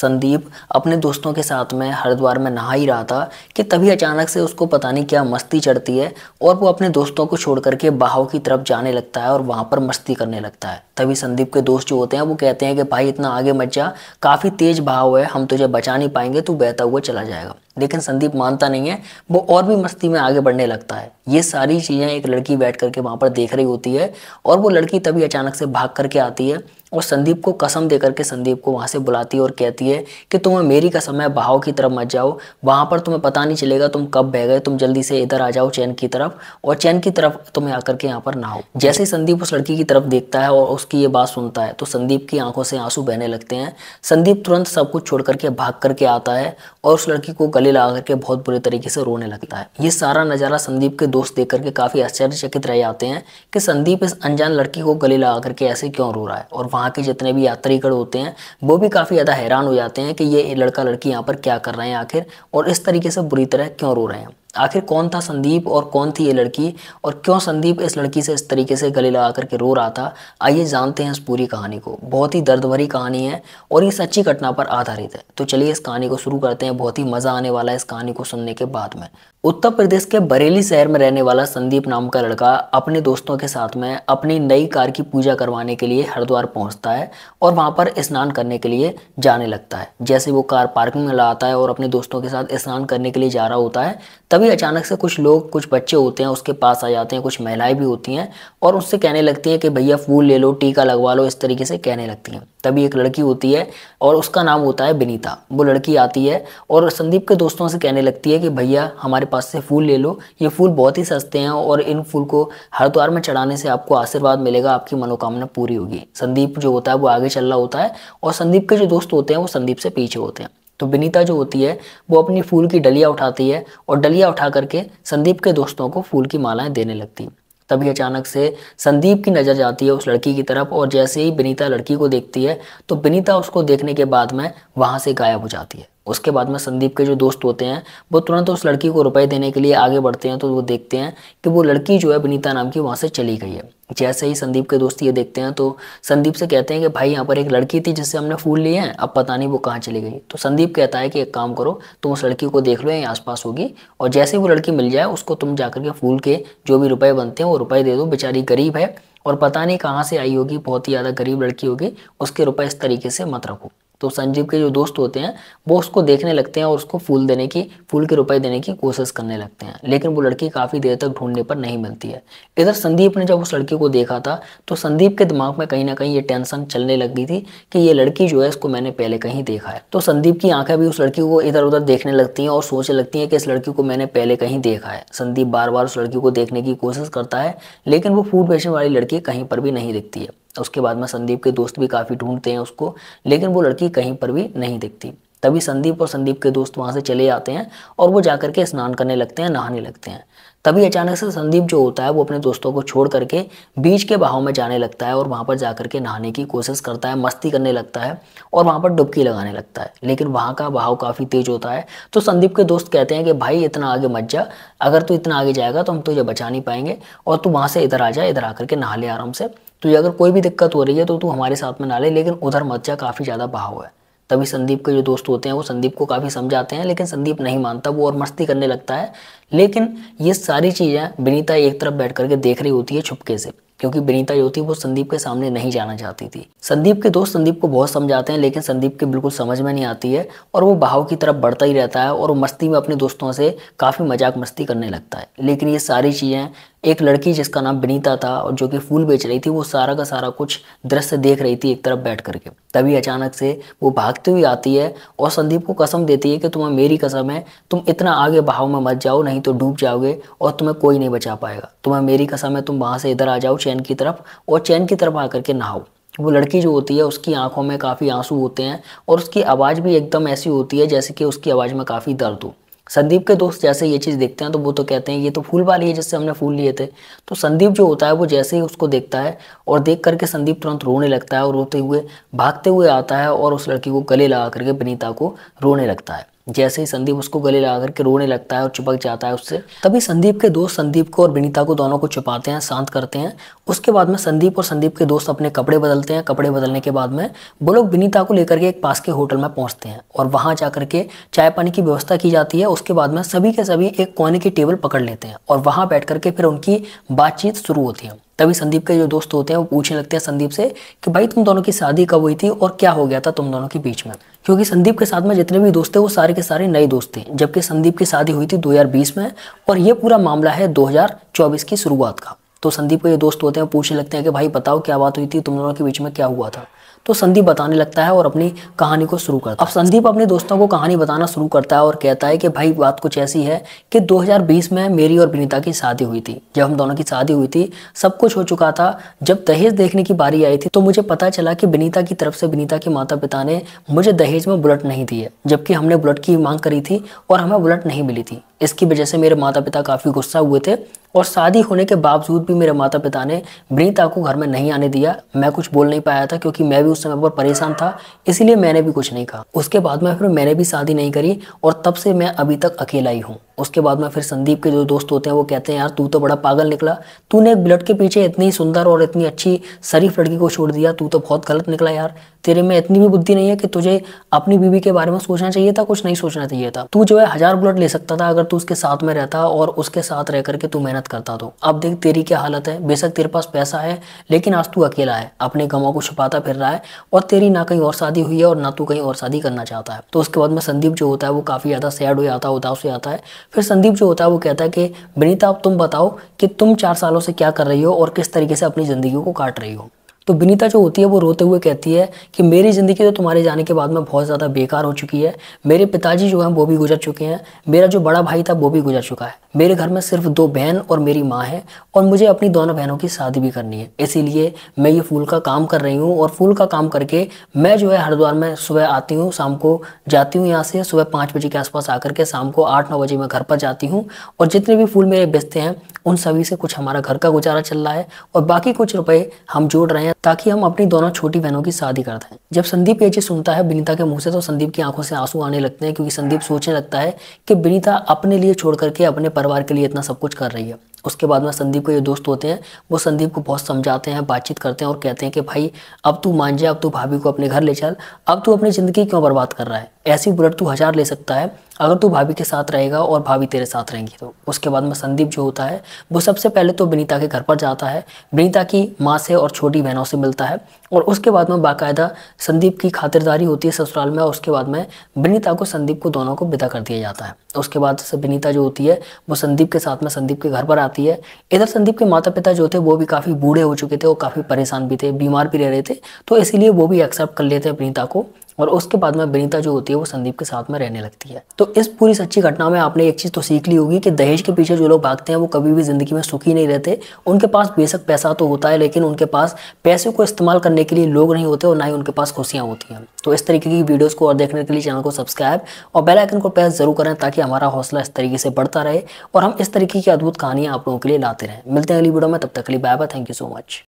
संदीप अपने दोस्तों के साथ में हरिद्वार में नहा ही रहा था कि तभी अचानक से उसको पता नहीं क्या मस्ती चढ़ती है और वो अपने दोस्तों को छोड़ करके बहाव की तरफ जाने लगता है और वहां पर मस्ती करने लगता है। तभी संदीप के दोस्त जो होते हैं वो कहते हैं कि भाई इतना आगे मत जा, काफी तेज बहाव है, हम तुझे बचा नहीं पाएंगे, तू बहता हुआ चला जाएगा। लेकिन संदीप मानता नहीं है, वो और भी मस्ती में आगे बढ़ने लगता है। ये सारी चीजें एक लड़की बैठ करके वहां पर देख रही होती है और वो लड़की तभी अचानक से भाग करके आती है और संदीप को कसम दे करके संदीप को वहां से बुलाती है और कहती है कि तुम्हें मेरी कसम है, बहाव की तरफ मत जाओ, वहां पर तुम्हें पता नहीं चलेगा तुम कब बह गए, तुम जल्दी से इधर आ जाओ चैन की तरफ, और चैन की तरफ तुम्हें आकर के यहाँ पर नहाओ। जैसे ही संदीप उस लड़की की तरफ देखता है और उसकी ये बात सुनता है तो संदीप की आंखों से आंसू बहने लगते हैं। संदीप तुरंत सब कुछ छोड़ करके भाग करके आता है और उस लड़की को गले लगा करके बहुत बुरे तरीके से रोने लगता है। ये सारा नजारा संदीप के दोस्त देख करके काफी आश्चर्यचकित रह जाते हैं कि संदीप इस अनजान लड़की को गले लगा करके ऐसे क्यों रो रहा है। और वहां के जितने भी यात्रीगण होते हैं वो भी काफी ज्यादा हैरान हो जाते हैं कि ये लड़का लड़की यहाँ पर क्या कर रहे हैं आखिर, और इस तरीके से बुरी तरह क्यों रो रहे हैं। आखिर कौन था संदीप और कौन थी ये लड़की, और क्यों संदीप इस लड़की से इस तरीके से गले लगा करके रो रहा था, आइए जानते हैं इस पूरी कहानी को। बहुत ही दर्द भरी कहानी है और ये सच्ची घटना पर आधारित है। तो चलिए इस कहानी को शुरू करते हैं। बहुत ही मजा आने वाला है इस कहानी को सुनने के बाद में। उत्तर प्रदेश के बरेली शहर में रहने वाला संदीप नाम का लड़का अपने दोस्तों के साथ में अपनी नई कार की पूजा करवाने के लिए हरिद्वार पहुंचता है और वहां पर स्नान करने के लिए जाने लगता है। जैसे वो कार पार्किंग में लाता है और अपने दोस्तों के साथ स्नान करने के लिए जा रहा होता है, तभी अचानक से कुछ लोग, कुछ बच्चे होते हैं उसके पास आ जाते हैं, कुछ महिलाएं भी होती हैं और उससे कहने लगती हैं कि भैया फूल ले लो, टीका लगवा लो, इस तरीके से कहने लगती हैं। तभी एक लड़की होती है और उसका नाम होता है विनीता। वो लड़की आती है और संदीप के दोस्तों से कहने लगती है कि भैया हमारे पास से फूल ले लो, ये फूल बहुत ही सस्ते हैं और इन फूल को हरिद्वार में चढ़ाने से आपको आशीर्वाद मिलेगा, आपकी मनोकामना पूरी होगी। संदीप जो होता है वो आगे चल रहा होता है और संदीप के जो दोस्त होते हैं वो संदीप से पीछे होते हैं। तो विनीता जो होती है वो अपनी फूल की डलिया उठाती है और डलिया उठा करके संदीप के दोस्तों को फूल की मालाएं देने लगती। तभी अचानक से संदीप की नजर जाती है उस लड़की की तरफ और जैसे ही विनीता लड़की को देखती है तो विनीता उसको देखने के बाद में वहां से गायब हो जाती है। उसके बाद में संदीप के जो दोस्त होते हैं वो तुरंत उस लड़की को रुपए देने के लिए आगे बढ़ते हैं तो वो देखते हैं कि वो लड़की जो है विनीता नाम की वहां से चली गई है। जैसे ही संदीप के दोस्त ये देखते हैं तो संदीप से कहते हैं कि भाई यहाँ पर एक लड़की थी जिससे हमने फूल लिए हैं, अब पता नहीं वो कहाँ चली गई। तो संदीप कहता है कि एक काम करो, तुम उस लड़की को देख लो, यहीं आसपास होगी, और जैसे ही वो लड़की मिल जाए उसको तुम जाकर के फूल के जो भी रुपए बनते हैं वो रुपए दे दो। बेचारी गरीब है और पता नहीं कहाँ से आई होगी, बहुत ही ज़्यादा गरीब लड़की होगी, उसके रुपए इस तरीके से मत रखो। तो संजीव के जो दोस्त होते हैं वो उसको देखने लगते हैं और उसको फूल के रुपए देने की कोशिश करने लगते हैं, लेकिन वो लड़की काफ़ी देर तक ढूंढने पर नहीं मिलती है। इधर संदीप ने जब उस लड़की को देखा था तो संदीप के दिमाग में कहीं ना कहीं ये टेंशन चलने लग गई थी कि ये लड़की जो है इसको मैंने पहले कहीं देखा है। तो संदीप की आंखें भी उस लड़की को इधर उधर देखने लगती हैं और सोचने लगती हैं कि इस लड़की को मैंने पहले कहीं देखा है। संदीप बार बार उस लड़की को देखने की कोशिश करता है लेकिन वो फूल बेचने वाली लड़की कहीं पर भी नहीं दिखती है। उसके बाद में संदीप के दोस्त भी काफ़ी ढूंढते हैं उसको, लेकिन वो लड़की कहीं पर भी नहीं दिखती। तभी संदीप और संदीप के दोस्त वहां से चले जाते हैं और वो जाकर के स्नान करने लगते हैं, नहाने लगते हैं। तभी अचानक से संदीप जो होता है वो अपने दोस्तों को छोड़ करके बीच के बहाव में जाने लगता है और वहां पर जाकर के नहाने की कोशिश करता है, मस्ती करने लगता है और वहां पर डुबकी लगाने लगता है। लेकिन वहां का बहाव काफ़ी तेज होता है तो संदीप के दोस्त कहते हैं कि भाई इतना आगे मत जा, अगर तू इतना आगे जाएगा तो हम तुझे बचा नहीं पाएंगे, और तू वहां से इधर आ जा, इधर आकर के नहा ले आराम से, तुझे अगर कोई भी दिक्कत हो रही है तो तू हमारे साथ में नहा ले, लेकिन उधर मत जा, काफ़ी ज़्यादा बहाव है। तभी संदीप के जो दोस्त होते हैं वो संदीप को काफ़ी समझाते हैं लेकिन संदीप नहीं मानता, वो और मस्ती करने लगता है। लेकिन ये सारी चीज़ें विनीता एक तरफ बैठ करके देख रही होती है छुपके से, क्योंकि विनीता जो थी वो संदीप के सामने नहीं जाना चाहती थी। संदीप के दोस्त संदीप को बहुत समझाते हैं लेकिन संदीप के बिल्कुल समझ में नहीं आती है और वो बहाव की तरफ बढ़ता ही रहता है और वो मस्ती में अपने दोस्तों से काफ़ी मजाक मस्ती करने लगता है। लेकिन ये सारी चीज़ें एक लड़की जिसका नाम विनीता था और जो कि फूल बेच रही थी वो सारा का सारा कुछ दृश्य देख रही थी एक तरफ बैठ करके। तभी अचानक से वो भागती हुई आती है और संदीप को कसम देती है कि तुम्हें मेरी कसम है, तुम इतना आगे बहाव में मत जाओ, नहीं तो डूब जाओगे और तुम्हें कोई नहीं बचा पाएगा। तुम्हें मेरी कसम है, तुम वहां से इधर आ जाओ चैन की तरफ और चैन की तरफ आकर के नहाओ। वो लड़की जो होती है उसकी आंखों में काफ़ी आंसू होते हैं और उसकी आवाज़ भी एकदम ऐसी होती है जैसे कि उसकी आवाज़ में काफ़ी दर्द हो। संदीप के दोस्त जैसे ये चीज़ देखते हैं तो वो तो कहते हैं ये तो फूल वाली है जिससे हमने फूल लिए थे। तो संदीप जो होता है वो जैसे ही उसको देखता है और देख करके संदीप तुरंत रोने लगता है और रोते हुए भागते हुए आता है और उस लड़की को गले लगा करके विनीता को रोने लगता है। जैसे ही संदीप उसको गले लगा करके रोने लगता है और चिपक जाता है उससे, तभी संदीप के दोस्त संदीप को और विनीता को दोनों को छुपाते हैं, शांत करते हैं। उसके बाद में संदीप और संदीप के दोस्त अपने कपड़े बदलते हैं। कपड़े बदलने के बाद में वो लोग विनीता को लेकर के एक पास के होटल में पहुंचते हैं और वहां जाकर के चाय पानी की व्यवस्था की जाती है। उसके बाद में सभी के सभी एक कोने की टेबल पकड़ लेते हैं और वहां बैठ करके फिर उनकी बातचीत शुरू होती है। तभी संदीप के जो दोस्त होते हैं वो पूछने लगते हैं संदीप से कि भाई तुम दोनों की शादी कब हुई थी और क्या हो गया था तुम दोनों के बीच में, क्योंकि संदीप के साथ में जितने भी दोस्त थे वो सारे के सारे नए दोस्त थे, जबकि संदीप की शादी हुई थी 2020 में और ये पूरा मामला है 2024 की शुरुआत का। तो संदीप के जो दोस्त होते हैं वो पूछने लगते हैं कि भाई बताओ क्या बात हुई थी, तुम दोनों के बीच में क्या हुआ था। तो संदीप बताने लगता है और अपनी कहानी को शुरू करता है। अब संदीप अपने दोस्तों को कहानी बताना शुरू करता है और कहता है कि भाई बात कुछ ऐसी है कि 2020 में मेरी और विनीता की शादी हुई थी। जब हम दोनों की शादी हुई थी सब कुछ हो चुका था। जब दहेज देखने की बारी आई थी तो मुझे पता चला कि विनीता की तरफ से विनीता के माता पिता ने मुझे दहेज में बुलेट नहीं दी है, जबकि हमने बुलेट की मांग करी थी और हमें बुलेट नहीं मिली थी। इसकी वजह से मेरे माता पिता काफ़ी गुस्सा हुए थे और शादी होने के बावजूद भी मेरे माता पिता ने विनीता को घर में नहीं आने दिया। मैं कुछ बोल नहीं पाया था क्योंकि मैं भी उस समय पर परेशान था, इसीलिए मैंने भी कुछ नहीं कहा। उसके बाद में फिर मैंने भी शादी नहीं करी और तब से मैं अभी तक अकेला ही हूँ। उसके बाद में फिर संदीप के जो दोस्त होते हैं वो कहते हैं यार तू तो बड़ा पागल निकला, तूने एक बुलेट के पीछे इतनी सुंदर और इतनी अच्छी शरीफ लड़की को छोड़ दिया, तू तो बहुत गलत निकला यार। तेरे में इतनी भी बुद्धि नहीं है कि तुझे अपनी बीवी के बारे में सोचना चाहिए था, कुछ नहीं सोचना चाहिए था। तू जो है 1000 बुलेट ले सकता था अगर तू उसके साथ में रहता और उसके साथ रह करके तू मेहनत करता। तो अब देख तेरी क्या हालत है, बेशक तेरे पास पैसा है लेकिन आज तू अकेला है, अपने गमों को छुपाता फिर रहा है और तेरी ना कहीं और शादी हुई है और ना तू कहीं और शादी करना चाहता है। तो उसके बाद में संदीप जो होता है वो काफ़ी ज़्यादा सैड हो जाता है, उदास हो जाता है। फिर संदीप जो होता है वो कहता है कि विनीता अब तुम बताओ कि तुम 4 सालों से क्या कर रही हो और किस तरीके से अपनी ज़िंदगी को काट रही हो। तो विनीता जो होती है वो रोते हुए कहती है कि मेरी ज़िंदगी तो तुम्हारे जाने के बाद में बहुत ज़्यादा बेकार हो चुकी है। मेरे पिताजी जो हैं वो भी गुजर चुके हैं, मेरा जो बड़ा भाई था वो भी गुजर चुका है, मेरे घर में सिर्फ 2 बहन और मेरी माँ है और मुझे अपनी दोनों बहनों की शादी भी करनी है। इसीलिए मैं ये फूल का काम कर रही हूँ और फूल का काम करके मैं जो है हरिद्वार में सुबह आती हूँ, शाम को जाती हूँ यहाँ से, सुबह 5 बजे के आसपास आकर के शाम को 8-9 बजे मैं घर पर जाती हूँ और जितने भी फूल मेरे बेचते हैं उन सभी से कुछ हमारा घर का गुजारा चल रहा है और बाकी कुछ रुपए हम जोड़ रहे हैं ताकि हम अपनी दोनों छोटी बहनों की शादी कर दें। जब संदीप ये चीज़ सुनता है विनीता के मुंह से तो संदीप की आंखों से आंसू आने लगते हैं, क्योंकि संदीप सोचने लगता है कि विनीता अपने लिए छोड़ करके अपने परिवार के लिए इतना सब कुछ कर रही है। उसके बाद में संदीप के जो दोस्त होते हैं वो संदीप को बहुत समझाते हैं, बातचीत करते हैं और कहते हैं कि भाई अब तू मान जा, अब तू भाभी को अपने घर ले चल, अब तू अपनी ज़िंदगी क्यों बर्बाद कर रहा है, ऐसी बुलेट तू 1000 ले सकता है अगर तू भाभी के साथ रहेगा और भाभी तेरे साथ रहेंगी तो। उसके बाद में संदीप जो होता है वो सबसे पहले तो विनीता के घर पर जाता है, विनीता की माँ से और छोटी बहनों से मिलता है और उसके बाद में बाकायदा संदीप की खातिरदारी होती है ससुराल में। और उसके बाद में विनीता को संदीप को दोनों को विदा कर दिया जाता है। उसके बाद से विनीता जो होती है वो संदीप के साथ में संदीप के घर पर आती है। इधर संदीप के माता पिता जो थे वो भी काफ़ी बूढ़े हो चुके थे और काफ़ी परेशान भी थे, बीमार भी रह रहे थे, तो इसीलिए वो भी एक्सेप्ट कर लेते हैं विनीता को और उसके बाद में विनीता जो होती है वो संदीप के साथ में रहने लगती है। तो इस पूरी सच्ची घटना में आपने एक चीज़ तो सीख ली होगी कि दहेज के पीछे जो लोग भागते हैं वो कभी भी ज़िंदगी में सुखी नहीं रहते। उनके पास बेशक पैसा तो होता है लेकिन उनके पास पैसे को इस्तेमाल करने के लिए लोग नहीं होते और ना ही उनके पास खुशियाँ होती हैं। तो इस तरीके की वीडियोज़ को और देखने के लिए चैनल को सब्सक्राइब और बेल आइकन को प्रेस जरूर करें ताकि हमारा हौसला इस तरीके से बढ़ता रहे और हम इस तरीके की अद्भुत कहानियाँ आप लोगों के लिए लाते रहें। मिलते हैं अगली वीडियो में, तब तक के लिए bye bye, thank you so much.